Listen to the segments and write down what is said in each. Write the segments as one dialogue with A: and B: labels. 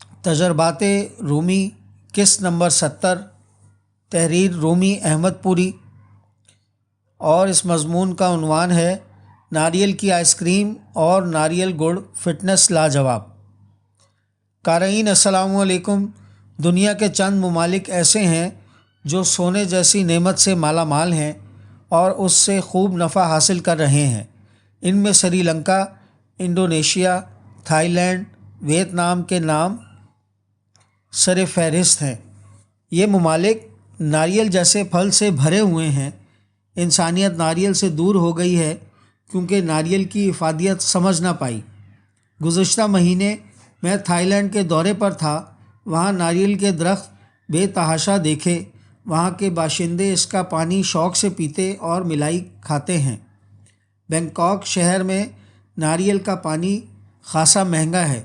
A: تجربات رومی قسط نمبر 70، تحریر رومی احمد پوری، اور اس مضمون کا عنوان ہے ناریل کی آئس کریم اور ناریل گڑ فٹنس لاجواب۔ قارئین السلام علیکم۔ دنیا کے چند ممالک ایسے ہیں جو سونے جیسی نعمت سے مالا مال ہیں اور اس سے خوب نفع حاصل کر رہے ہیں۔ ان میں Sri Lanka, Indonesia, Thailand, Vietnam کے نام سر فہرست ہیں۔ یہ ممالک ناریل جیسے پھل سے بھرے ہوئے ہیں۔ انسانیت ناریل سے دور ہو گئی ہے کیونکہ ناریل کی افادیت سمجھ نہ پائی۔ گزشتہ مہینے میں تھائی لینڈ کے دورے پر تھا۔ وہاں ناریل کے درخت بے تحاشا دیکھے۔ وہاں کے باشندے اس کا پانی شوق سے پیتے اور ملائی کھاتے ہیں۔ بینکاک شہر میں ناریل کا پانی خاصا مہنگا ہے۔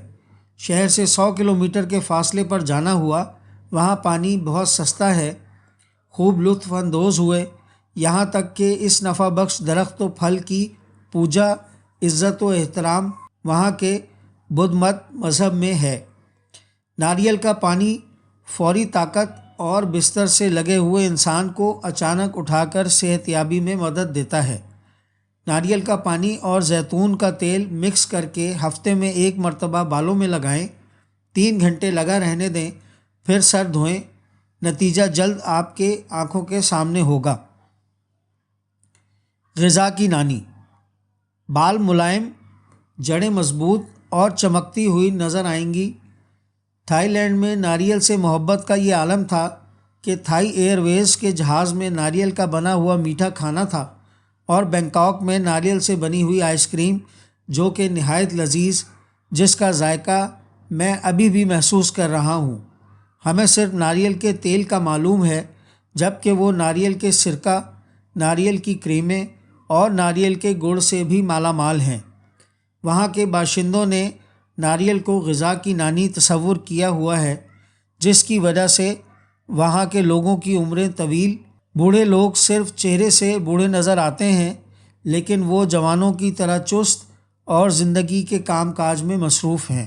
A: شہر سے 100 کلومیٹر کے فاصلے پر جانا ہوا۔ وہاں پانی بہت سستا ہے۔ خوب لطف اندوز ہوئے، یہاں تک کہ اس نفع بخش درخت و پھل کی پوجا، عزت و احترام وہاں کے بدھ مت مذہب میں ہے۔ ناریل کا پانی فوری طاقت اور بستر سے لگے ہوئے انسان کو اچانک اٹھا کر صحت یابی میں مدد دیتا ہے۔ ناریل کا پانی اور زیتون کا تیل مکس کر کے ہفتے میں 1 مرتبہ بالوں میں لگائیں، 3 گھنٹے لگا رہنے دیں، پھر سر دھوئیں۔ نتیجہ جلد آپ کے آنکھوں کے سامنے ہوگا۔ غذا کی نانی، بال ملائم، جڑیں مضبوط اور چمکتی ہوئی نظر آئیں گی۔ تھائی لینڈ میں ناریل سے محبت کا یہ عالم تھا کہ تھائی ایئر ویز کے جہاز میں ناریل کا بنا ہوا میٹھا کھانا تھا، اور بینکاک میں ناریل سے بنی ہوئی آئس کریم جو کہ نہایت لذیذ، جس کا ذائقہ میں ابھی بھی محسوس کر رہا ہوں۔ ہمیں صرف ناریل کے تیل کا معلوم ہے، جبکہ وہ ناریل کے سرکہ، ناریل کی کریمیں اور ناریل کے گڑ سے بھی مالا مال ہیں۔ وہاں کے باشندوں نے ناریل کو غذا کی نانی تصور کیا ہوا ہے، جس کی وجہ سے وہاں کے لوگوں کی عمریں طویل۔ بوڑھے لوگ صرف چہرے سے بوڑھے نظر آتے ہیں، لیکن وہ جوانوں کی طرح چست اور زندگی کے کام کاج میں مصروف ہیں۔